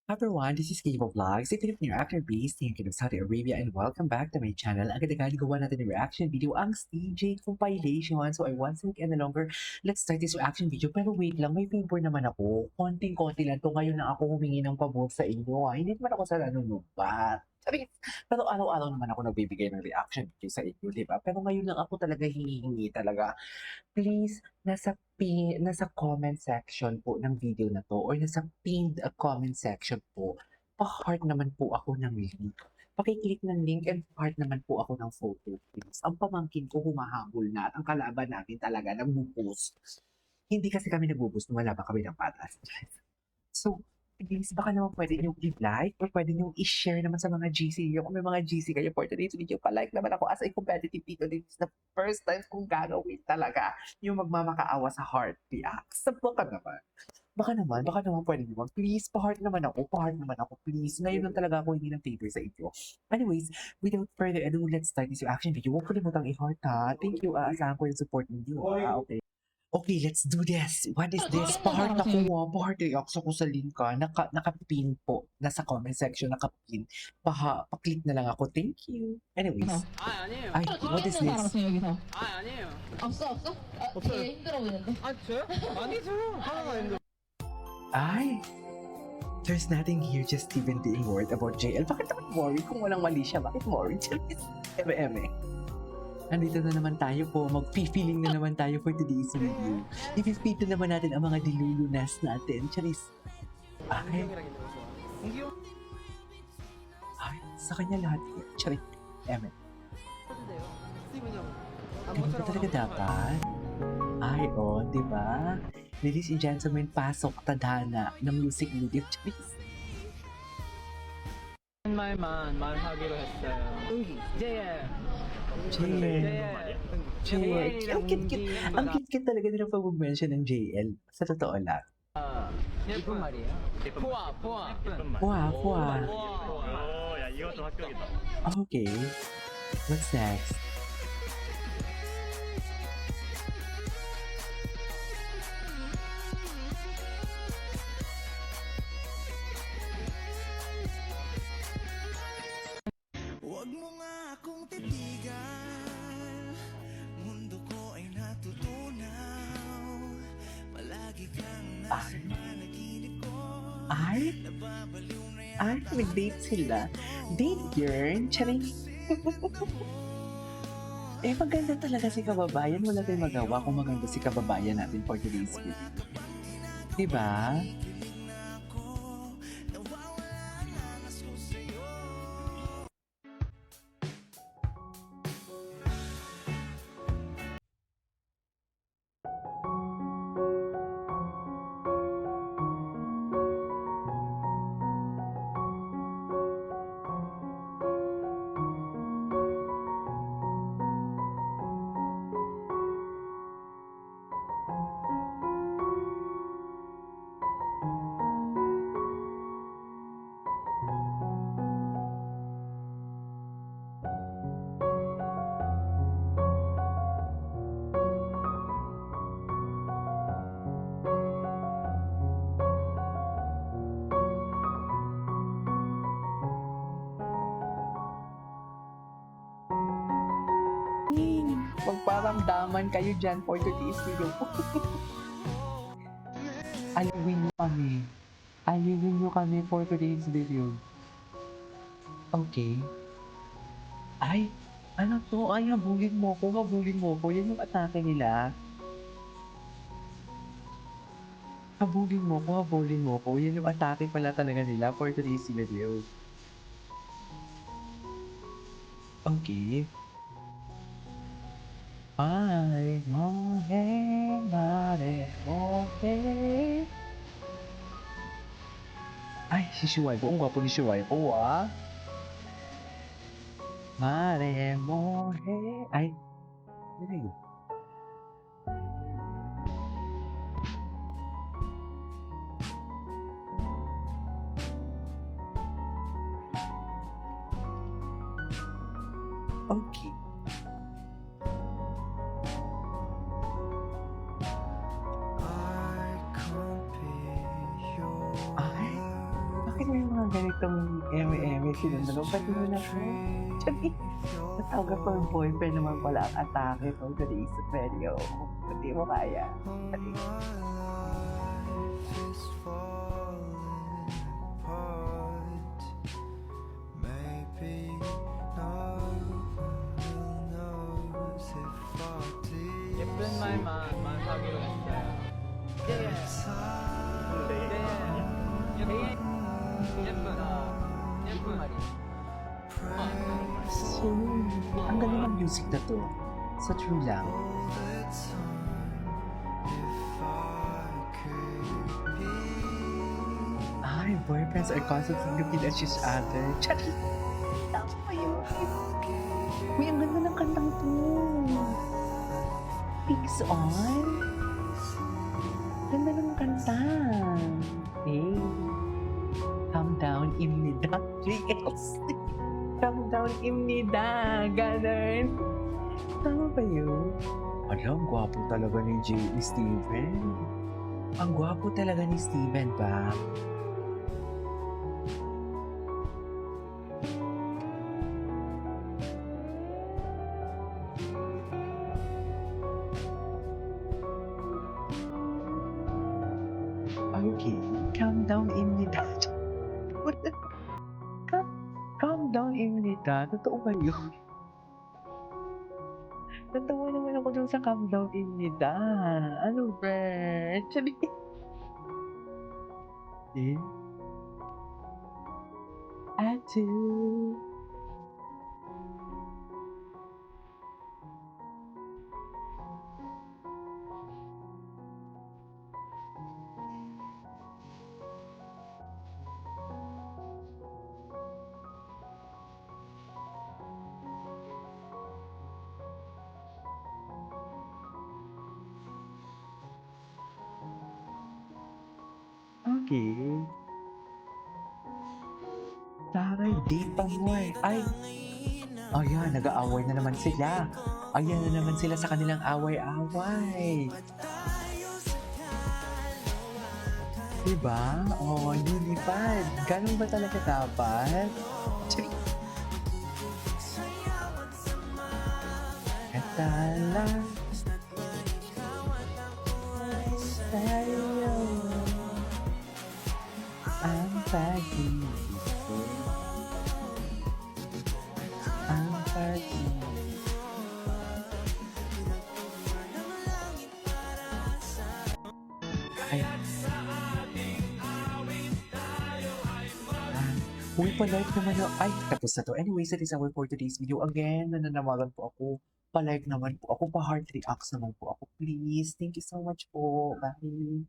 Hi everyone, this is Kivo Vlogs, a Filipino actor based in Kingdom, Saudi Arabia, and welcome back to my channel. Agad-agad gawa natin ng reaction video ang CJ compilation. So I want to and no longer, let's start this reaction video. Pero wait lang, may favor naman ako. Konting-konti lang to. Ngayon na ako humingi ng pabor sa inyo. Hindi naman ako sa nanunubat. Sabi, pero araw-araw naman ako nagbibigay ng reaction video sa inyo, di ba? Pero ngayon lang ako talaga hihingi talaga. Please, nasa comment section po ng video na to or nasa pinned comment section po, pa-heart naman po ako ng link. Paki-click ng link and heart naman po ako ng photo, please. Ang pamangkin ko humahabol na at ang kalaban natin talaga nagbo-post. Hindi kasi kami nagbo-post, wala pa kami ng patas. So, please, baka naman pwede nyo i-like or pwede nyo i-share naman sa mga GC nyo. Kung may mga GC kayo for today's video, pa-like naman ako as a competitive people. This is the first time kong gagawin talaga yung magmamakaawa sa heart reacts. Baka naman. Baka naman pwede nyo. Please, pa-heart naman ako. Please. Ngayon lang talaga ako hindi ng favor sa inyo. Anyways, without further ado, let's start this reaction video. Huwag kalimutang i-heart ha. Thank you. Asahan ko yung support ninyo. Okay. Okay, let's do this. What is this? Pa-heart ako. Pa-heart reacts ako sa link ka. Naka-pin po. Nasa comment section, naka-pin. Pa-click na lang ako. Thank you. Anyways. 아 아니에요. Ay, what is this? 여기서. 아 아니에요. 없어? 없어요. 되게 힘들어 보이는데. 아 저요? 아니죠. 하나가 힘들어. Ay, there's nothing here, just even being worried about JL. Bakit naman worried kung walang mali siya? Bakit worried? Eme. Andito na naman tayo po. Mag-feeling na naman tayo for today's video. I-feed na naman natin ang mga dilulunas natin. Charis. Ay, 공기용 ay, sa kanya lahat. Charis. Eme. 해도 돼요. 스티븐이하고. Ganun ba talaga dapat? Ay, oh, di ba? Ladies and gentlemen, pasok tadhana ng music video. Charis. 한 말만 말하기로 했어요. 은기. JL. JL. Ang cute talaga nila pag mention ng JL. Sa totoo lang. 예쁜 말이에요. 포아. Puwa. 야 이거 좀 합격이다. Okay. What's next? Huwag mo nga akong titigan, mundo ko ay natutunaw. Palagi kang nasa panaginip ko, Ay, nababaliw na ay, nag-date sila. Date yarn? Charing. Eh, maganda talaga si kababayan. Wala tayong magawa kung maganda si kababayan natin for today's video. Diba? Magparamdaman kayo dyan for today's video. Aliwin nyo kami. Aliwin nyo kami for today's video. Okay. Ay, ano to? Ay, habulin mo ko. Yan yung atake nila. Habulin mo ko. Yan yung atake pala talaga nila for today's video. Okay. Ay, Ay, si Shuai po. Ang gwapo ni Shuai po, ah. Mare, more. Ay, ano yun? Okay. I can't be your Ay, akin yung mga ganitong eme-eme sinunod. Pati mo na ko. Sabi, natawag ko yung boyfriend naman pala ang atake ko sa isip video. Hindi mo kaya. Sabi, 예쁜 말만 하기로 했어요. 예쁜 말이. so, ang galing ng music na to. So true lang. Ay, boyfriends are constantly looking at each other. Chari! Tama ba yun? Uy, ang ganda ng kantang to. Pigs on? Ganda ng kanta. Hey. Calm down, imnida. JLC. Calm down, imnida. Ganun. Tama ba yun? Alam, gwapo talaga ni Steven. Ang gwapo talaga ni Steven ba? Okay, calm down, imnida. Calm down, imnida. Totoo ba yun? Natawa naman ako dun sa calm down, imnida. Ano ba? Sabi, eh? Atu. Okay. Taray, di pa mo eh. Ay, ayan, nag-aaway na naman sila. Ayan na naman sila sa kanilang away-away. Diba? Oh, lilipad. Ganun ba talaga dapat? Tsari. Katala. Sa'yo. Ang pag-ibig ko. Ang pag-ibig. Ay. Uy, palike naman na. Ay, tapos na to. Anyways, that is our for today's video. Again, nananawagan po ako. Palike naman po ako. Pa-heart reacts naman po ako. Please. Thank you so much po. Bye.